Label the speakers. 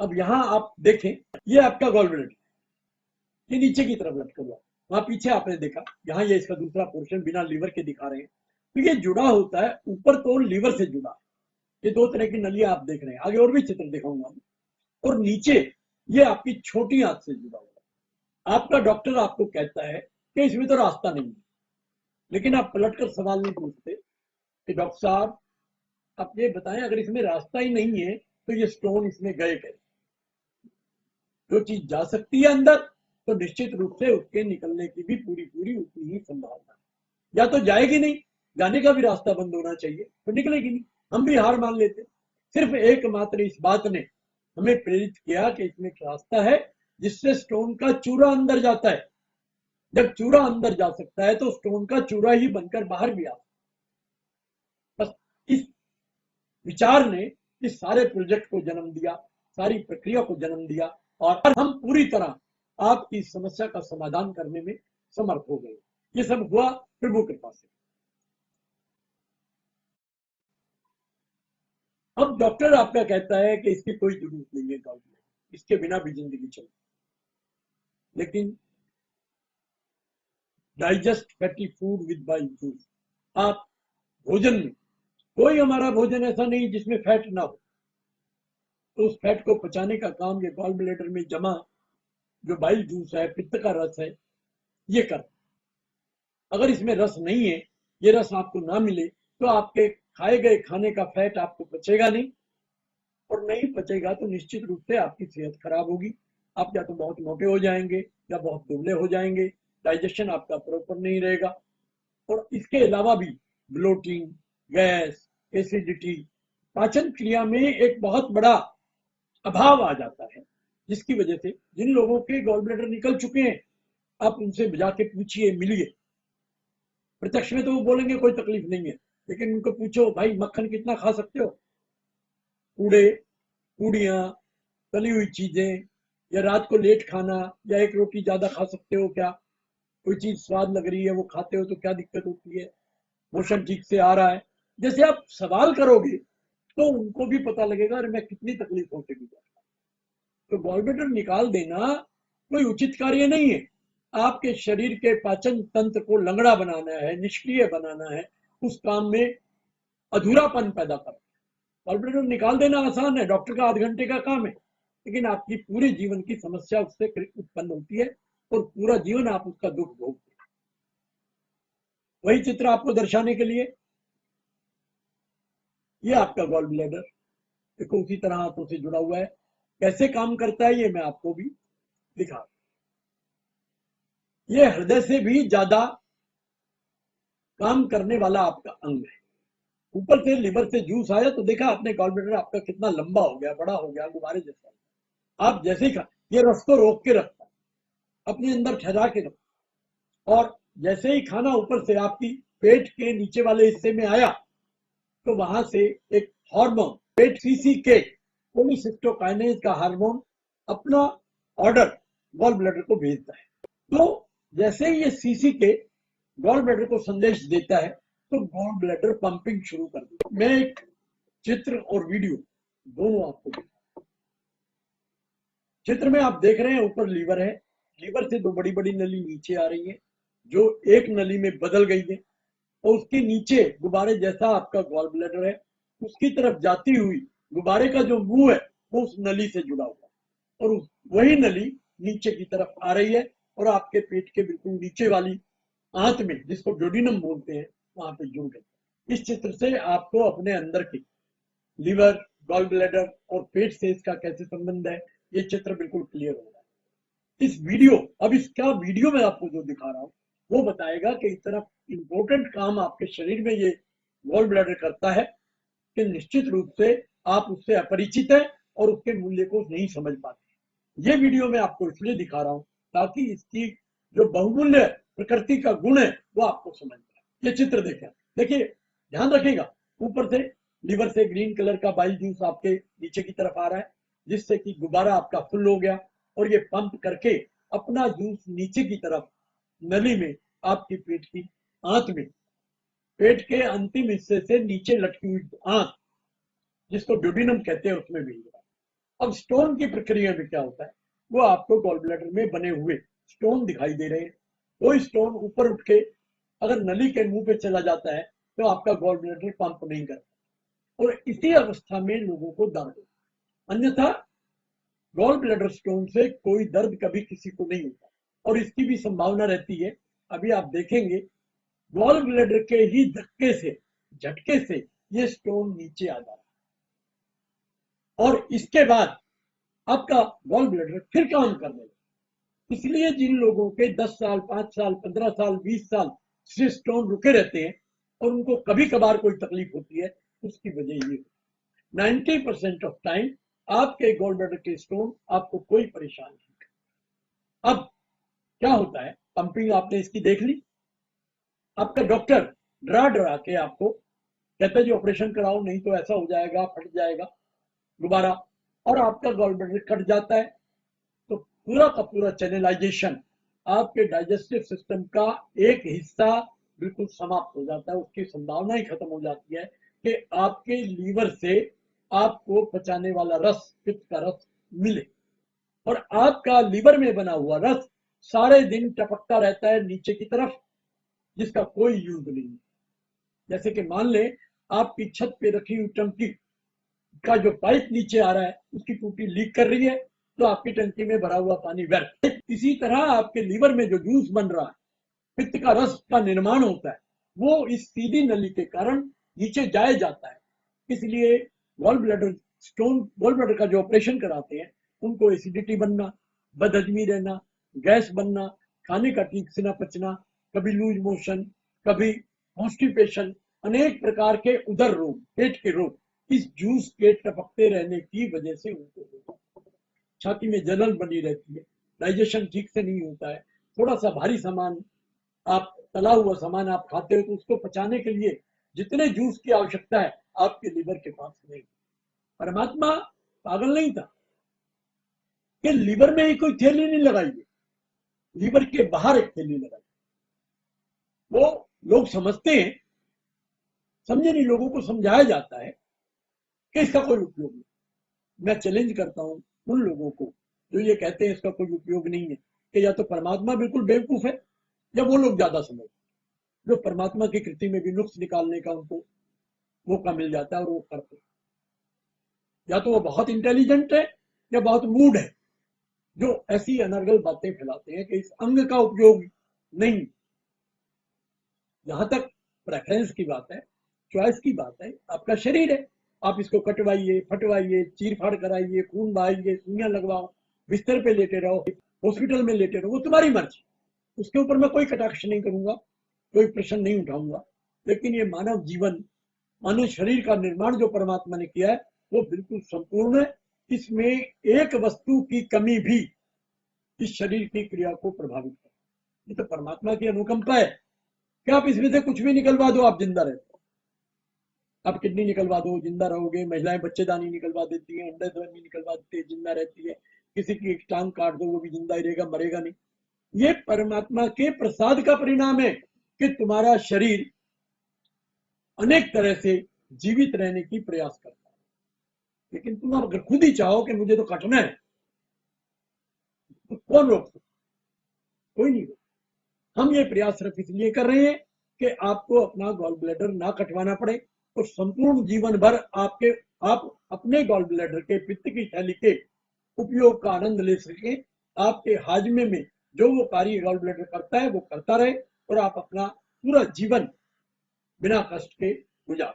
Speaker 1: अब यहाँ आप देखें, ये आपका गॉल ब्लैडर, ये नीचे की तरफ लटका हुआ, वहां पीछे आपने देखा, यहाँ ये इसका दूसरा पोर्शन बिना लीवर के दिखा रहे हैं। तो ये जुड़ा होता है, ऊपर तो लीवर से जुड़ा है। ये दो तरह की नलियां आप देख रहे हैं, आगे और भी चित्र दिखाऊंगा। और नीचे ये आपकी छोटी आंत से जुड़ा हुआ है। आपका डॉक्टर आपको कहता है कि इसमें तो रास्ता नहीं है, लेकिन आप पलट कर सवाल नहीं पूछते कि डॉक्टर साहब आप ये बताएं, अगर इसमें रास्ता ही नहीं है तो ये स्टोन इसमें गए कैसे? जो चीज जा सकती है अंदर, तो निश्चित रूप से उसके निकलने की भी पूरी पूरी उतनी ही संभावना है। या तो जाएगी नहीं, जाने का भी रास्ता बंद होना चाहिए, तो निकलेगी नहीं, हम भी हार मान लेते। सिर्फ एकमात्र इस बात ने हमें प्रेरित किया कि इसमें एक रास्ता है जिससे स्टोन का चूरा अंदर जाता है। जब चूरा अंदर जा सकता है तो स्टोन का चूरा ही बनकर बाहर भी आ सकता है। बस इस विचार ने इस सारे प्रोजेक्ट को जन्म दिया, सारी प्रक्रिया को जन्म दिया, और हम पूरी तरह आपकी समस्या का समाधान करने में समर्थ हो गए। ये सब हुआ प्रभु कृपा से। अब डॉक्टर आपका कहता है कि इसकी कोई जरूरत नहीं है गॉल ब्लैडर, इसके बिना भी जिंदगी चले, लेकिन digest fatty food with bile juice. आप भोजन में, कोई हमारा भोजन ऐसा नहीं जिसमें फैट ना हो, तो उस फैट को पचाने का काम ये गॉल ब्लैडर में जमा जो बाइल जूस है, पित्त का रस है, ये कर। अगर इसमें रस नहीं है, ये रस आपको ना मिले, तो आपके खाए गए खाने का फैट आपको पचेगा नहीं, और नहीं पचेगा तो निश्चित रूप से आपकी सेहत खराब होगी। आप या तो बहुत मोटे हो जाएंगे या बहुत दुबले हो जाएंगे, डाइजेशन आपका प्रॉपर नहीं रहेगा। और इसके अलावा भी ब्लोटिंग, गैस, एसिडिटी, पाचन क्रिया में एक बहुत बड़ा अभाव आ जाता है, जिसकी वजह से जिन लोगों के गॉल ब्लैडर निकल चुके हैं, आप उनसे जाके पूछिए, मिलिए, प्रत्यक्ष में तो वो बोलेंगे कोई तकलीफ नहीं है, लेकिन उनको पूछो भाई मक्खन कितना खा सकते हो, पूड़े, पूड़ियाँ, तली हुई चीजें, या रात को लेट खाना, या एक रोटी ज्यादा खा सकते हो क्या, कोई चीज स्वाद लग रही है वो खाते हो तो क्या दिक्कत होती है, मोशन ठीक से आ रहा है। जैसे आप सवाल करोगे तो उनको भी पता लगेगा अरे मैं कितनी तकलीफों से गुजरा। तो गॉल ब्लैडर निकाल देना कोई उचित कार्य नहीं है। आपके शरीर के पाचन तंत्र को लंगड़ा बनाना है, निष्क्रिय बनाना है, उस काम में अधूरापन पैदा करना। गॉल ब्लैडर निकाल देना आसान है, डॉक्टर का आध घंटे का काम है, लेकिन आपकी पूरे जीवन की समस्या उससे उत्पन्न होती है, और पूरा जीवन आप उसका दुख भोगते हैं। वही चित्र आपको दर्शाने के लिए, ये आपका गॉल ब्लैडर देखो उसी तरह हाथों से जुड़ा हुआ है। कैसे काम करता है ये मैं आपको भी दिखा। ये हृदय से भी ज्यादा काम करने वाला आपका अंग है। ऊपर से लिवर से जूस आया तो देखा आपने गॉल ब्लैडर आपका कितना लंबा हो गया, बड़ा हो गया, गुब्बारे जैसा। आप जैसे ही खा, ये रस को रोक के रखता है, अपने अंदर ठहरा के रखता, और जैसे ही खाना ऊपर से आपकी पेट के नीचे वाले हिस्से में आया, तो वहां से एक हार्मोन, पेट सीसीके, कोलिसिस्टोकाइनेज का हार्मोन अपना ऑर्डर गॉल ब्लैडर को भेजता है। तो जैसे ही ये सीसीके गॉल ब्लैडर को संदेश देता है, तो गॉल ब्लैडर पंपिंग शुरू कर देता है। मैं एक चित्र और वीडियो दोनों आपको दिखा। चित्र में आप देख रहे हैं ऊपर लीवर है, लीवर से दो बड़ी बड़ी नली नीचे आ रही है, जो एक नली में बदल गई है, और उसके नीचे गुब्बारे जैसा आपका गॉल ब्लैडर है। उसकी तरफ जाती हुई गुब्बारे का जो मुंह है वो उस नली से जुड़ा हुआ है, और वही नली नीचे की तरफ आ रही है, और आपके पेट के बिल्कुल नीचे वाली आंत में, जिसको डोडिनम बोलते हैं, वहां पे जुड़ गई। इस चित्र से आपको अपने अंदर की लीवर, गॉल ब्लैडर और पेट से इसका कैसे संबंध है, ये चित्र बिल्कुल क्लियर हो रहा है। इस वीडियो, अब इसका वीडियो मैं आपको जो दिखा रहा हूँ वो बताएगा कि इतना इंपॉर्टेंट काम आपके शरीर में ये गॉल ब्लैडर करता है कि निश्चित रूप से आप उससे अपरिचित हैं और उसके मूल्य को नहीं समझ पाते। ये वीडियो मैं आपको इसलिए दिखा रहा हूँ ताकि इसकी जो बहुमूल्य प्रकृति का गुण है वो आपको समझ पाए। ये चित्र देखें, देखिए, ध्यान रखिएगा, ऊपर से लीवर से ग्रीन कलर का बाइल जूस आपके नीचे की तरफ आ रहा है, जिससे कि गुब्बारा आपका फुल हो गया, और ये पंप करके अपना जूस नीचे की तरफ नली में, आपकी पेट की आंत में, पेट के अंतिम हिस्से से नीचे लटकी हुई आंत, जिसको ड्यूडिनम कहते हैं, उसमें भेज रहा है। अब स्टोन की प्रक्रिया में क्या होता है, वो आपको गॉल ब्लैडर में बने हुए स्टोन दिखाई दे रहे हैं। कोई स्टोन ऊपर उठ के अगर नली के मुंह पे चला जाता है तो आपका गॉल ब्लैडर पंप नहीं करता, और इसी अवस्था में लोगों को दर्द होता। अन्यथा गॉल ब्लैडर स्टोन से कोई दर्द कभी किसी को नहीं होता, और इसकी भी संभावना रहती है। अभी आप देखेंगे गॉल ब्लैडर के ही धक्के से, झटके से ये स्टोन नीचे आ जाता है, और इसके बाद आपका गॉल ब्लैडर फिर काम करने लगता। इसलिए जिन लोगों के 10 साल, 5 साल, 15 साल, 20 साल से स्टोन रुके रहते हैं और उनको कभी कभार कोई तकलीफ होती है, उसकी वजह ये 90% ऑफ टाइम आपके गॉल ब्लैडर के स्टोन आपको कोई परेशानी नहीं। अब क्या होता है, पंपिंग आपने इसकी देख ली, आपका डॉक्टर डरा डरा के आपको कहता है जी ऑपरेशन कराओ, नहीं तो ऐसा हो जाएगा, फट जाएगा दोबारा, और आपका गॉल ब्लैडर कट जाता है, तो पूरा का पूरा चैनलाइजेशन आपके डाइजेस्टिव सिस्टम का एक हिस्सा बिल्कुल समाप्त हो जाता है। उसकी संभावना ही खत्म हो जाती है कि आपके लीवर से आपको पचाने वाला रस, पित्त का रस मिले, और आपका लीवर में बना हुआ रस सारे दिन टपकता रहता है नीचे की तरफ, जिसका कोई यूज नहीं। जैसे कि मान ले आपकी छत पे रखी हुई टंकी का जो पाइप नीचे आ रहा है, उसकी टूटी लीक कर रही है, तो आपकी टंकी में भरा हुआ पानी व्यर्थ। इसी तरह आपके लीवर में जो जूस बन रहा है, पित्त का रस का निर्माण होता है, वो इस सीधी नली के कारण नीचे जाया जाता है। इसलिए gall bladder stone, gall bladder का जो ऑपरेशन कराते हैं, उनको एसिडिटी बनना, बदहजमी रहना, गैस बनना, खाने का ठीक से ना पचना, कभी लूज मोशन, कभी कॉन्स्टिपेशन, अनेक प्रकार के उदर रोग, पेट के रोग इस जूस के टपकते रहने की वजह से उनको होता है। छाती में जलन बनी रहती है, डाइजेशन ठीक से नहीं होता है, थोड़ा सा भारी सामान, आप तला हुआ सामान आप खाते हो तो उसको पचाने के लिए जितने जूस की आवश्यकता है आपके लीवर के पास नहीं। परमात्मा पागल नहीं था कि लीवर में ही कोई थैली नहीं लगाई है, लीवर के बाहर एक थैली लगाई। वो लोग समझते हैं, समझे नहीं, लोगों को समझाया जाता है कि इसका कोई उपयोग नहीं। मैं चैलेंज करता हूं उन लोगों को जो ये कहते हैं इसका कोई उपयोग नहीं है, कि या तो परमात्मा बिल्कुल बेवकूफ है, या वो लोग ज्यादा समझते, जो परमात्मा की कृति में भी नुक्स निकालने का उनको मौका मिल जाता है और वो करते। या तो वो बहुत इंटेलिजेंट है या बहुत मूड है, जो ऐसी अनर्गल बातें फैलाते हैं कि इस अंग का उपयोग नहीं। जहां तक प्रेफरेंस की बात है, चॉइस की बात है, आपका शरीर है, आप इसको कटवाइए, फटवाइए, चीर फाड़ कराइए, खून बहाइए, सुइयां लगवाओ, बिस्तर पे लेटे रहो, हॉस्पिटल में लेटे रहो, वो तुम्हारी मर्जी। उसके ऊपर मैं कोई कटाक्ष नहीं करूंगा, कोई प्रश्न नहीं उठाऊंगा। लेकिन ये मानव जीवन, मानव शरीर का निर्माण जो परमात्मा ने किया है, वो बिल्कुल संपूर्ण है। इसमें एक वस्तु की कमी भी इस शरीर की क्रिया को प्रभावित करे। ये तो परमात्मा की अनुकंपा है कि आप इसमें से कुछ भी निकलवा दो, आप जिंदा रहते हो। आप किडनी निकलवा दो, जिंदा रहोगे। महिलाएं बच्चेदानी निकलवा देती है, अंडा ध्वनि निकलवा देती है, जिंदा रहती है। किसी की एक टांग काट दो, वो भी जिंदा ही रहेगा, मरेगा नहीं। ये परमात्मा के प्रसाद का परिणाम है कि तुम्हारा शरीर अनेक तरह से जीवित रहने की प्रयास करता है। लेकिन तुम अगर खुद ही चाहो कि मुझे तो कटना है, तो कौन रोक सकता? कोई नहीं रोक। हम ये प्रयास सिर्फ इसलिए कर रहे हैं कि आपको अपना गॉल ब्लैडर ना कटवाना पड़े, और संपूर्ण जीवन भर आप अपने गॉल ब्लैडर के, पित्त की थैली के उपयोग का आनंद ले सके। आपके हाजमे में जो वो कार्य गॉल ब्लैडर करता है वो करता रहे, और आप अपना पूरा जीवन बिना कष्ट के गुजार।